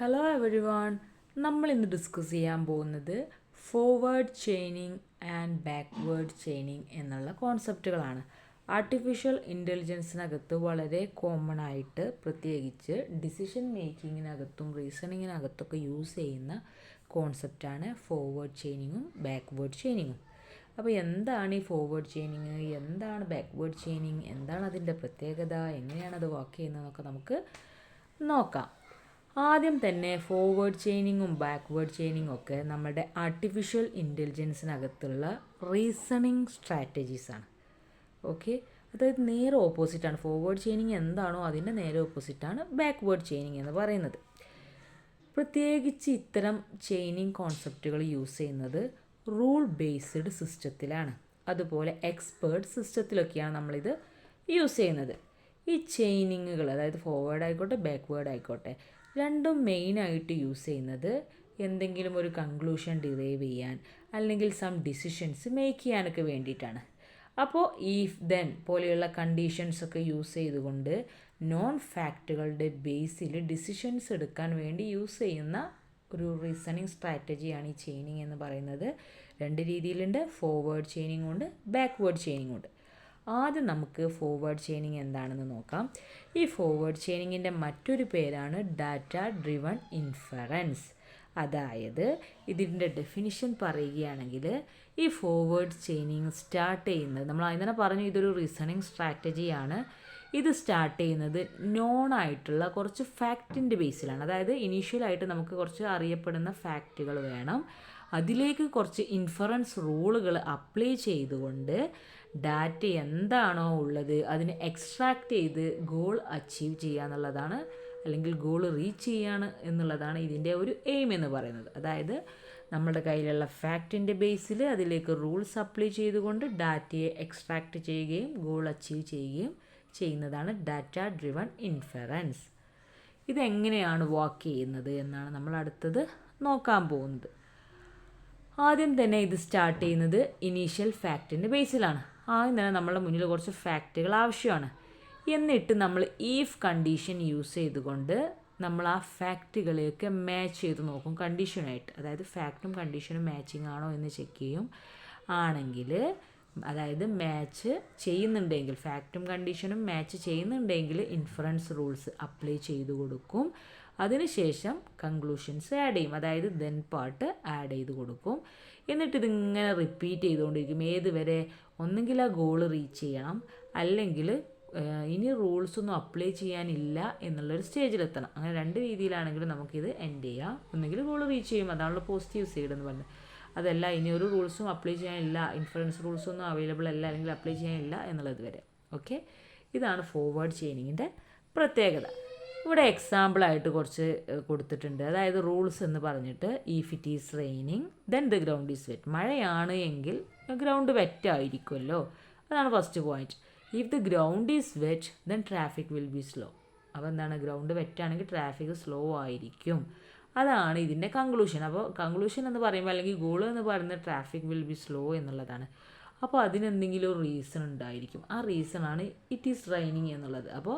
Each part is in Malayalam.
ഹലോ എവരിവൺ, നമ്മൾ ഇന്ന് ഡിസ്കസ് ചെയ്യാൻ പോകുന്നത് forward chaining and backward chaining എന്നുള്ള കോൺസെപ്റ്റുകളാണ്. ആർട്ടിഫിഷ്യൽ ഇൻ്റലിജൻസിനകത്ത് വളരെ കോമൺ ആയിട്ട് പ്രത്യേകിച്ച് ഡിസിഷൻ മേക്കിങ്ങിനകത്തും റീസണിങ്ങിനകത്തൊക്കെ യൂസ് ചെയ്യുന്ന കോൺസെപ്റ്റാണ് ഫോർവേഡ് ചെയിനിങ്ങും ബാക്ക്വേർഡ് ചെയിനിങ്ങും. അപ്പോൾ എന്താണ് ഈ ഫോർവേഡ് ചെയിനിങ്, എന്താണ് ബാക്ക്വേർഡ് ചെയിനിങ്, എന്താണ് അതിൻ്റെ പ്രത്യേകത, എങ്ങനെയാണ് അത് വർക്ക് ചെയ്യുന്നതെന്നൊക്കെ നമുക്ക് നോക്കാം. ആദ്യം തന്നെ ഫോർവേഡ് ചെയിനിങ്ങും ബാക്ക്വേർഡ് ചെയിനിങ്ങും ഒക്കെ നമ്മുടെ ആർട്ടിഫിഷ്യൽ ഇൻ്റലിജൻസിനകത്തുള്ള റീസണിങ് സ്ട്രാറ്റജീസാണ്. ഓക്കെ, അതായത് നേരെ ഓപ്പോസിറ്റാണ്. ഫോർവേഡ് ചെയിനിങ് എന്താണോ അതിൻ്റെ നേരെ ഓപ്പോസിറ്റാണ് ബാക്ക്വേർഡ് ചെയിനിങ് എന്ന് പറയുന്നത്. പ്രത്യേകിച്ച് ഇത്തരം ചെയിനിങ് കോൺസെപ്റ്റുകൾ യൂസ് ചെയ്യുന്നത് റൂൾ ബേസ്ഡ് സിസ്റ്റത്തിലാണ്. അതുപോലെ എക്സ്പേർട്ട് സിസ്റ്റത്തിലൊക്കെയാണ് നമ്മളിത് യൂസ് ചെയ്യുന്നത്. ഈ ചെയിനിങ്ങുകൾ, അതായത് ഫോർവേഡ് ആയിക്കോട്ടെ ബാക്ക്വേർഡ് ആയിക്കോട്ടെ, രണ്ടും മെയിനായിട്ട് യൂസ് ചെയ്യുന്നത് എന്തെങ്കിലും ഒരു കൺക്ലൂഷൻ ഡിറൈവ് ചെയ്യാൻ അല്ലെങ്കിൽ സം ഡിസിഷൻസ് മേക്ക് ചെയ്യാനൊക്കെ വേണ്ടിയിട്ടാണ്. അപ്പോൾ ഈഫ് ദെൻ പോലെയുള്ള കണ്ടീഷൻസൊക്കെ യൂസ് ചെയ്തുകൊണ്ട് നോൺ ഫാക്റ്റുകളുടെ ബേസിൽ ഡിസിഷൻസ് എടുക്കാൻ വേണ്ടി യൂസ് ചെയ്യുന്ന ഒരു റീസണിങ് സ്ട്രാറ്റജിയാണ് ഈ ചെയിനിങ് എന്ന് പറയുന്നത്. രണ്ട് രീതിയിലുണ്ട്, ഫോർവേഡ് ചെയിനിങ് ഉണ്ട്, ബാക്ക്വേർഡ് ചെയിനിങ് ഉണ്ട്. ആദ്യം നമുക്ക് ഫോർവേഡ് ചെയിനിങ് എന്താണെന്ന് നോക്കാം. ഈ ഫോർവേഡ് ചെയിനിങ്ങിൻ്റെ മറ്റൊരു പേരാണ് ഡാറ്റ ഡ്രിവൺ ഇൻഫറൻസ്. അതായത് ഇതിൻ്റെ ഡെഫിനിഷൻ പറയുകയാണെങ്കിൽ ഈ ഫോർവേഡ് ചെയിനിങ് സ്റ്റാർട്ട് ചെയ്യുന്നത്, നമ്മൾ അതിന് തന്നെ പറഞ്ഞു ഇതൊരു റീസണിങ് സ്ട്രാറ്റജിയാണ്. ഇത് സ്റ്റാർട്ട് ചെയ്യുന്നത് നോൺ ആയിട്ടുള്ള കുറച്ച് ഫാക്റ്റിൻ്റെ ബേസിലാണ്. അതായത് ഇനീഷ്യലായിട്ട് നമുക്ക് കുറച്ച് അറിയപ്പെടുന്ന ഫാക്റ്റുകൾ വേണം, അതിലേക്ക് കുറച്ച് ഇൻഫറൻസ് റൂളുകൾ അപ്ലൈ ചെയ്തുകൊണ്ട് ഡാറ്റ എന്താണോ ഉള്ളത് അതിനെ എക്സ്ട്രാക്റ്റ് ചെയ്ത് ഗോൾ അച്ചീവ് ചെയ്യുക എന്നുള്ളതാണ്, അല്ലെങ്കിൽ ഗോൾ റീച്ച് ചെയ്യാണ് എന്നുള്ളതാണ് ഇതിൻ്റെ ഒരു എയിം എന്ന് പറയുന്നത്. അതായത് നമ്മുടെ കയ്യിലുള്ള ഫാക്റ്റിൻ്റെ ബേസിൽ അതിലേക്ക് റൂൾസ് അപ്ലൈ ചെയ്തുകൊണ്ട് ഡാറ്റയെ എക്സ്ട്രാക്റ്റ് ചെയ്യുകയും ഗോൾ അച്ചീവ് ചെയ്യുകയും ചെയ്യുന്നതാണ് ഡാറ്റ ഡ്രിവൺ ഇൻഫറൻസ്. ഇതെങ്ങനെയാണ് വർക്ക് ചെയ്യുന്നത് എന്നാണ് നമ്മൾ അടുത്തത് നോക്കാൻ പോകുന്നത്. ആദ്യം തന്നെ ഇത് സ്റ്റാർട്ട് ചെയ്യുന്നത് ഇനീഷ്യൽ ഫാക്റ്റിൻ്റെ ബേസിലാണ്. ആദ്യം തന്നെ നമ്മളുടെ മുന്നിൽ കുറച്ച് ഫാക്റ്റുകൾ ആവശ്യമാണ്. എന്നിട്ട് നമ്മൾ ഈഫ് കണ്ടീഷൻ യൂസ് ചെയ്തുകൊണ്ട് നമ്മൾ ആ ഫാക്റ്റുകളെയൊക്കെ മാച്ച് ചെയ്ത് നോക്കും കണ്ടീഷനായിട്ട്. അതായത് ഫാക്റ്റും കണ്ടീഷനും മാച്ചിങ് ആണോ എന്ന് ചെക്ക് ചെയ്യും. ആണെങ്കിൽ, അതായത് മാച്ച് ചെയ്യുന്നുണ്ടെങ്കിൽ, ഫാക്റ്റും കണ്ടീഷനും മാച്ച് ചെയ്യുന്നുണ്ടെങ്കിൽ ഇൻഫറൻസ് റൂൾസ് അപ്ലൈ ചെയ്ത് കൊടുക്കും. അതിനുശേഷം കൺക്ലൂഷൻസ് ആഡ് ചെയ്യും, അതായത് ദെൻ പാർട്ട് ആഡ് ചെയ്ത് കൊടുക്കും. എന്നിട്ട് ഇതിങ്ങനെ റിപ്പീറ്റ് ചെയ്തുകൊണ്ടിരിക്കും ഏതുവരെ ഒന്നെങ്കിൽ ആ ഗോൾ റീച്ച് ചെയ്യണം, അല്ലെങ്കിൽ ഇനി റൂൾസൊന്നും അപ്ലൈ ചെയ്യാനില്ല എന്നുള്ളൊരു സ്റ്റേജിലെത്തണം. അങ്ങനെ രണ്ട് രീതിയിലാണെങ്കിലും നമുക്കിത് എൻഡ് ചെയ്യാം. ഒന്നെങ്കിൽ ഗോൾ റീച്ച് ചെയ്യും, അതാണല്ലോ പോസിറ്റീവ് സൈഡ് എന്ന് പറഞ്ഞത്. അതല്ല, ഇനി ഒരു റൂൾസും അപ്ലൈ ചെയ്യാനില്ല, ഇൻഫറൻസ് റൂൾസൊന്നും അവൈലബിൾ അല്ല അല്ലെങ്കിൽ അപ്ലൈ ചെയ്യാനില്ല എന്നുള്ളത് വരെ. ഓക്കെ, ഇതാണ് ഫോർവേഡ് ചെയിനിങ്ങിൻ്റെ പ്രത്യേകത. ഇവിടെ എക്സാമ്പിളായിട്ട് കുറച്ച് കൊടുത്തിട്ടുണ്ട്. അതായത് റൂൾസ് എന്ന് പറഞ്ഞിട്ട് if it is raining then the ground is wet. മഴയാണ് എങ്കിൽ ഗ്രൗണ്ട് വെറ്റ് ആയിരിക്കുമല്ലോ, അതാണ് first point. If the ground is wet then traffic will be slow. അപ്പോൾ എന്താണ്, ഗ്രൗണ്ട് വെറ്റാണെങ്കിൽ ട്രാഫിക് സ്ലോ ആയിരിക്കും. അതാണ് ഇതിൻ്റെ കൺക്ലൂഷൻ. അപ്പോൾ കൺക്ലൂഷൻ എന്ന് പറയുമ്പോൾ, അല്ലെങ്കിൽ ഗോൾ എന്ന് പറയുന്നത് ട്രാഫിക് വിൽ ബി സ്ലോ എന്നുള്ളതാണ്. അപ്പോൾ അതിനെന്തെങ്കിലും ഒരു റീസൺ ഉണ്ടായിരിക്കും. ആ റീസണാണ് ഇറ്റ് ഈസ് റെയിനിങ് എന്നുള്ളത്. അപ്പോൾ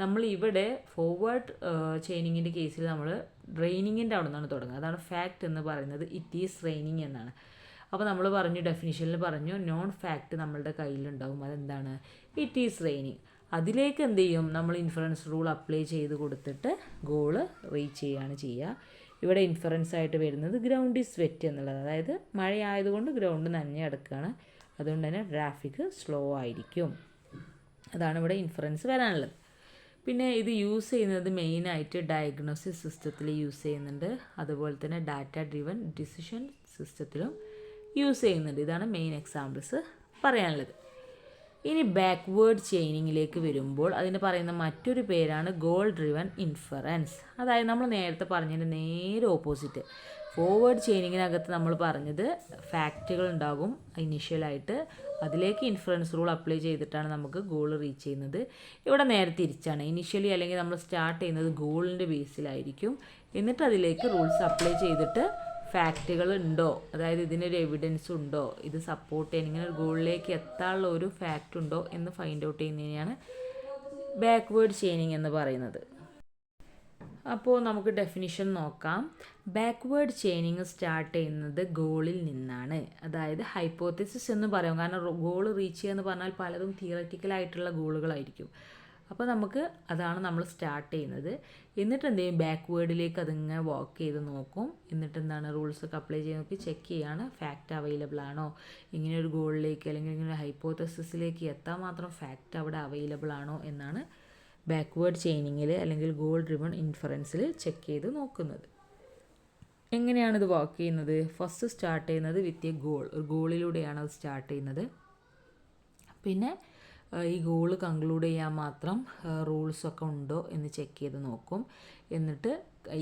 നമ്മൾ ഇവിടെ ഫോർവേഡ് ചെയിനിങ്ങിൻ്റെ കേസിൽ നമ്മൾ റെയിനിങ്ങിൻ്റെ അവിടെ നിന്നാണ് തുടങ്ങുക. അതാണ് ഫാക്റ്റ് എന്ന് പറയുന്നത് ഇറ്റ് ഈസ് റെയിനിങ് എന്നാണ്. അപ്പോൾ നമ്മൾ പറഞ്ഞു, ഡെഫിനിഷനിൽ പറഞ്ഞു നോൺ ഫാക്റ്റ് നമ്മളുടെ കയ്യിലുണ്ടാവും. അതെന്താണ്, ഇറ്റ് ഈസ് റെയിനിങ്. അതിലേക്ക് എന്ത് ചെയ്യും, നമ്മൾ ഇൻഫറൻസ് റൂൾ അപ്ലൈ ചെയ്ത് കൊടുത്തിട്ട് ഗോള് റീച്ച് ചെയ്യുകയാണ് ചെയ്യുക. ഇവിടെ ഇൻഫറൻസ് ആയിട്ട് വരുന്നത് ഗ്രൗണ്ട് ഈസ് വെറ്റ് എന്നുള്ളത്. അതായത് മഴയായതുകൊണ്ട് ഗ്രൗണ്ട് നനഞ്ഞ് കിടക്കുകയാണ്, അതുകൊണ്ട് തന്നെ ട്രാഫിക് സ്ലോ ആയിരിക്കും. അതാണ് ഇവിടെ ഇൻഫറൻസ് വരാനുള്ളത്. പിന്നെ ഇത് യൂസ് ചെയ്യുന്നത് മെയിനായിട്ട് ഡയഗ്നോസിസ് സിസ്റ്റത്തിൽ യൂസ് ചെയ്യുന്നുണ്ട്, അതുപോലെ തന്നെ ഡാറ്റ ഡ്രിവൺ ഡിസിഷൻ സിസ്റ്റത്തിലും യൂസ് ചെയ്യുന്നുണ്ട്. ഇതാണ് മെയിൻ എക്സാമ്പിൾസ് പറയാനുള്ളത്. ഇനി ബാക്ക്വേർഡ് ചെയിനിങ്ങിലേക്ക് വരുമ്പോൾ അതിന് പറയുന്ന മറ്റൊരു പേരാണ് ഗോൾ ഡ്രിവൺ ഇൻഫറൻസ്. അതായത് നമ്മൾ നേരത്തെ പറഞ്ഞതിൻ്റെ നേരെ ഓപ്പോസിറ്റ്. ഫോർവേഡ് ചെയിനിങ്ങിനകത്ത് നമ്മൾ പറഞ്ഞത് ഫാക്റ്റുകൾ ഉണ്ടാകും ഇനീഷ്യലായിട്ട്, അതിലേക്ക് ഇൻഫറൻസ് റൂൾ അപ്ലൈ ചെയ്തിട്ടാണ് നമുക്ക് ഗോൾ റീച്ച് ചെയ്യുന്നത്. ഇവിടെ നേരെ തിരിച്ചാണ്. ഇനീഷ്യലി അല്ലെങ്കിൽ നമ്മൾ സ്റ്റാർട്ട് ചെയ്യുന്നത് ഗോളിൻ്റെ ബേസിലായിരിക്കും, എന്നിട്ട് അതിലേക്ക് റൂൾസ് അപ്ലൈ ചെയ്തിട്ട് ഫാക്റ്റുകൾ ഉണ്ടോ, അതായത് ഇതിനൊരു എവിഡൻസ് ഉണ്ടോ, ഇത് സപ്പോർട്ട് ചെയ്യാൻ ഇങ്ങനെ ഒരു ഗോളിലേക്ക് എത്താനുള്ള ഒരു ഫാക്റ്റ് ഉണ്ടോ എന്ന് ഫൈൻഡ് ഔട്ട് ചെയ്യുന്നതിനെയാണ് ബാക്ക്വേർഡ് ചെയിനിങ് എന്ന് പറയുന്നത്. അപ്പോൾ നമുക്ക് ഡെഫിനിഷൻ നോക്കാം. ബാക്ക്വേർഡ് ചെയിനിങ് സ്റ്റാർട്ട് ചെയ്യുന്നത് ഗോളിൽ നിന്നാണ്. അതായത് ഹൈപ്പോത്തിസിസ് എന്ന് പറയും. കാരണം ഗോൾ റീച്ച് ചെയ്യുക എന്ന് പറഞ്ഞാൽ പലതും തിയററ്റിക്കലായിട്ടുള്ള ഗോളുകളായിരിക്കും. അപ്പോൾ നമുക്ക് അതാണ് നമ്മൾ സ്റ്റാർട്ട് ചെയ്യുന്നത്. എന്നിട്ട് എന്ത് ചെയ്യും, ബാക്ക്വേർഡിലേക്ക് അതിങ്ങനെ വാക്ക് ചെയ്ത് നോക്കും. എന്നിട്ട് എന്താണ്, റൂൾസൊക്കെ അപ്ലൈ ചെയ്ത് നോക്കി ചെക്ക് ചെയ്യാണ് ഫാക്റ്റ് അവൈലബിൾ ആണോ, ഇങ്ങനെ ഒരു ഗോളിലേക്ക് അല്ലെങ്കിൽ ഇങ്ങനെ ഹൈപ്പോത്തസിസിലേക്ക് എത്താൻ മാത്രം ഫാക്റ്റ് അവിടെ അവൈലബിൾ ആണോ എന്നാണ് ബാക്ക്വേർഡ് ചെയിനിങ്ങിൽ അല്ലെങ്കിൽ ഗോൾ ഡ്രിവൺ ഇൻഫറൻസിൽ ചെക്ക് ചെയ്ത് നോക്കുന്നത്. എങ്ങനെയാണ് ഇത് വർക്ക് ചെയ്യുന്നത്? ഫസ്റ്റ് സ്റ്റാർട്ട് ചെയ്യുന്നത് വിത്ത് എ ഗോൾ, ഒരു ഗോളിലൂടെയാണ് അത് സ്റ്റാർട്ട് ചെയ്യുന്നത്. പിന്നെ ഈ ഗോള് കൺക്ലൂഡ് ചെയ്യാൻ മാത്രം റൂൾസൊക്കെ ഉണ്ടോ എന്ന് ചെക്ക് ചെയ്ത് നോക്കും. എന്നിട്ട്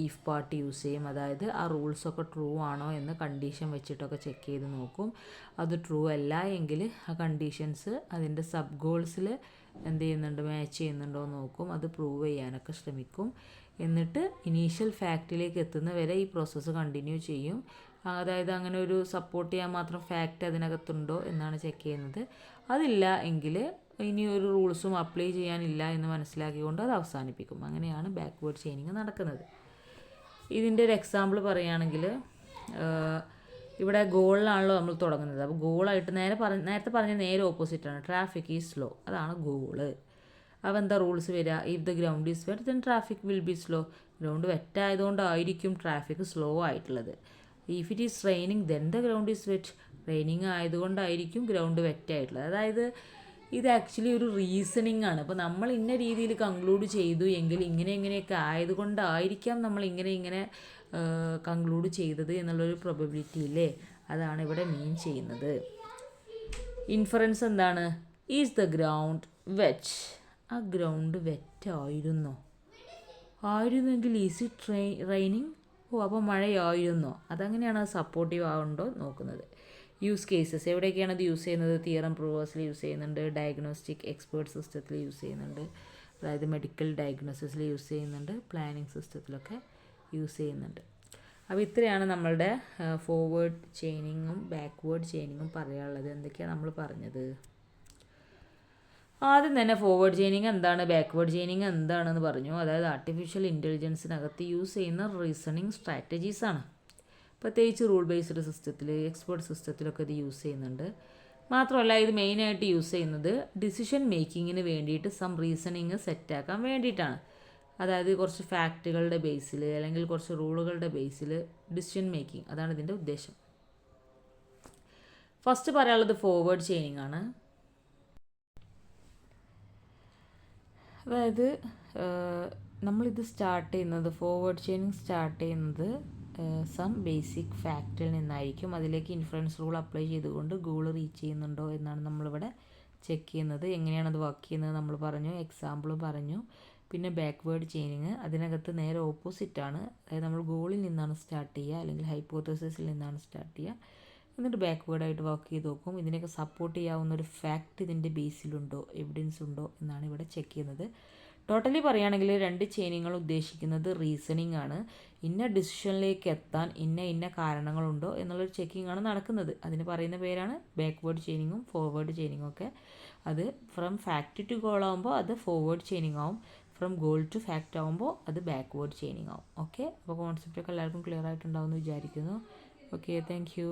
ഇഫ് പാർട്ട് യൂസ് ചെയ്യും. അതായത് ആ റൂൾസൊക്കെ ട്രൂ ആണോ എന്ന് കണ്ടീഷൻ വെച്ചിട്ടൊക്കെ ചെക്ക് ചെയ്ത് നോക്കും. അത് ട്രൂ അല്ല എങ്കിൽ ആ കണ്ടീഷൻസ് അതിൻ്റെ സബ് ഗോൾസിൽ എന്ത് ചെയ്യുന്നുണ്ട്, മാച്ച് ചെയ്യുന്നുണ്ടോ എന്ന് നോക്കും. അത് പ്രൂവ് ചെയ്യാനൊക്കെ ശ്രമിക്കും. എന്നിട്ട് ഇനീഷ്യൽ ഫാക്റ്റിലേക്ക് എത്തുന്ന വരെ ഈ പ്രോസസ്സ് കണ്ടിന്യൂ ചെയ്യും. അതായത് അങ്ങനെ ഒരു സപ്പോർട്ട് ചെയ്യാൻ മാത്രം ഫാക്റ്റ് അതിനകത്തുണ്ടോ എന്നാണ് ചെക്ക് ചെയ്യുന്നത്. അതില്ല എങ്കിൽ ഇനി ഒരു റൂൾസും അപ്ലൈ ചെയ്യാനില്ല എന്ന് മനസ്സിലാക്കിക്കൊണ്ട് അത് അവസാനിപ്പിക്കും. അങ്ങനെയാണ് ബാക്ക്വേർഡ് ചെയിനിങ് നടക്കുന്നത്. ഇതിൻ്റെ ഒരു എക്സാമ്പിൾ പറയുകയാണെങ്കിൽ, ഇവിടെ ഗോളിലാണല്ലോ നമ്മൾ തുടങ്ങുന്നത്. അപ്പോൾ ഗോളായിട്ട് നേരത്തെ പറഞ്ഞ നേരെ ഓപ്പോസിറ്റാണ്. ട്രാഫിക് ഈസ് സ്ലോ, അതാണ് ഗോള്. അപ്പോൾ എന്താ റൂൾസ് വരിക? If the ground is wet then traffic will be slow. Ground വെറ്റായതുകൊണ്ടായിരിക്കും ട്രാഫിക് സ്ലോ ആയിട്ടുള്ളത്. If it is raining then the ground is wet. Raining ആയതുകൊണ്ടായിരിക്കും ഗ്രൗണ്ട് വെറ്റായിട്ടുള്ളത്. അതായത് ഇത് ആക്ച്വലി ഒരു റീസണിങ് ആണ്. അപ്പോൾ നമ്മൾ ഇന്ന രീതിയിൽ കൺക്ലൂഡ് ചെയ്തു എങ്കിൽ ഇങ്ങനെയൊക്കെ ആയതുകൊണ്ടായിരിക്കാം നമ്മൾ ഇങ്ങനെ കൺക്ലൂഡ് ചെയ്തത് എന്നുള്ളൊരു പ്രോബബിലിറ്റി ഇല്ലേ, അതാണ് ഇവിടെ മീൻ ചെയ്യുന്നത്. ഇൻഫറൻസ് എന്താണ്? Is the ground wet. ആ ഗ്രൗണ്ട് വെറ്റായിരുന്നോ? ആയിരുന്നെങ്കിൽ ഈസ് ഇറ്റ് റെയിനിങ്? അപ്പോൾ മഴയായിരുന്നോ? അതങ്ങനെയാണ് അത് സപ്പോർട്ടീവ് ആവുണ്ടോ നോക്കുന്നത്. യൂസ് കേസസ് എവിടെയൊക്കെയാണ് അത് യൂസ് ചെയ്യുന്നത്? തിയറം പ്രൂവേഴ്സിൽ യൂസ് ചെയ്യുന്നുണ്ട്, ഡയഗ്നോസ്റ്റിക് എക്സ്പേർട്ട് സിസ്റ്റത്തിൽ യൂസ് ചെയ്യുന്നുണ്ട്, അതായത് മെഡിക്കൽ ഡയഗ്നോസിസിൽ യൂസ് ചെയ്യുന്നുണ്ട്, പ്ലാനിങ് സിസ്റ്റത്തിലൊക്കെ യൂസ് ചെയ്യുന്നുണ്ട്. അപ്പോൾ ഇത്രയാണ് നമ്മളുടെ ഫോർവേഡ് ചെയിനിങ്ങും ബാക്ക്വേർഡ് ചെയിനിങ്ങും പറയാനുള്ളത്. എന്തൊക്കെയാണ് നമ്മൾ പറഞ്ഞത്? ആദ്യം തന്നെ ഫോർവേഡ് ചെയിനിങ് എന്താണ്, ബാക്ക്വേർഡ് ചെയിനിങ് എന്താണെന്ന് പറഞ്ഞു. അതായത് ആർട്ടിഫിഷ്യൽ ഇൻ്റലിജൻസിനകത്ത് യൂസ് ചെയ്യുന്ന റീസണിങ് സ്ട്രാറ്റജീസാണ്. പ്രത്യേകിച്ച് റൂൾ ബേസ്ഡ് സിസ്റ്റത്തിൽ, എക്സ്പേർട്ട് സിസ്റ്റത്തിലൊക്കെ ഇത് യൂസ് ചെയ്യുന്നുണ്ട്. മാത്രമല്ല ഇത് മെയിനായിട്ട് യൂസ് ചെയ്യുന്നത് ഡിസിഷൻ മേക്കിങ്ങിന് വേണ്ടിയിട്ട് സം റീസണിങ് സെറ്റാക്കാൻ വേണ്ടിയിട്ടാണ്. അതായത് കുറച്ച് ഫാക്റ്റുകളുടെ ബേസിൽ അല്ലെങ്കിൽ കുറച്ച് റൂളുകളുടെ ബേസിൽ ഡിസിഷൻ മേക്കിംഗ്, അതാണ് ഇതിൻ്റെ ഉദ്ദേശം. ഫസ്റ്റ് പറയാനുള്ളത് ഫോർവേഡ് ചെയിനിങ് ആണ്. അതായത് നമ്മളിത് സ്റ്റാർട്ട് ചെയ്യുന്നത്, ഫോർവേഡ് ചെയിനിങ് സ്റ്റാർട്ട് ചെയ്യുന്നത് സം ബേസിക് ഫാക്റ്റിൽ നിന്നായിരിക്കും. അതിലേക്ക് ഇൻഫറൻസ് റൂൾ അപ്ലൈ ചെയ്തുകൊണ്ട് ഗോൾ റീച്ച് ചെയ്യുന്നുണ്ടോ എന്നാണ് നമ്മളിവിടെ ചെക്ക് ചെയ്യുന്നത്. എങ്ങനെയാണത് വർക്ക് ചെയ്യുന്നത് നമ്മൾ പറഞ്ഞു, എക്സാമ്പിൾ പറഞ്ഞു. പിന്നെ ബാക്ക്വേർഡ് ചെയിനിങ് അതിനകത്ത് നേരെ ഓപ്പോസിറ്റാണ്. അതായത് നമ്മൾ ഗോളിൽ നിന്നാണ് സ്റ്റാർട്ട് ചെയ്യുക അല്ലെങ്കിൽ ഹൈപ്പോത്തസിസിൽ നിന്നാണ് സ്റ്റാർട്ട് ചെയ്യുക. എന്നിട്ട് ബാക്ക്വേർഡായിട്ട് വർക്ക് ചെയ്ത് നോക്കും. ഇതിനൊക്കെ സപ്പോർട്ട് ചെയ്യാവുന്ന ഒരു ഫാക്റ്റ് ഇതിൻ്റെ ബേസിലുണ്ടോ, എവിഡൻസ് ഉണ്ടോ എന്നാണ് ഇവിടെ ചെക്ക് ചെയ്യുന്നത്. ടോട്ടലി പറയുകയാണെങ്കിൽ രണ്ട് ചെയിനിങ്ങൾ ഉദ്ദേശിക്കുന്നത് റീസണിങ് ആണ്. ഇന്ന ഡിസിഷനിലേക്ക് എത്താൻ ഇന്ന കാരണങ്ങളുണ്ടോ എന്നുള്ളൊരു ചെക്കിംഗ് ആണ് നടക്കുന്നത്. അതിന് പറയുന്ന പേരാണ് ബാക്ക്വേർഡ് ചെയിനിങ്ങും ഫോർവേഡ് ചെയിനിങ്ങും ഒക്കെ. അത് ഫ്രം ഫാക്റ്റ് ടു ഗോൾ ആകുമ്പോൾ അത് ഫോർവേഡ് ചെയിനിങ് ആവും. ഫ്രം ഗോൾ ടു ഫാക്റ്റ് ആകുമ്പോൾ അത് ബാക്ക്വേർഡ് ചെയിനിങ് ആവും. ഓക്കെ, അപ്പോൾ കോൺസെപ്റ്റൊക്കെ എല്ലാവർക്കും ക്ലിയർ ആയിട്ടുണ്ടാവുമെന്ന് വിചാരിക്കുന്നു. Okay, thank you.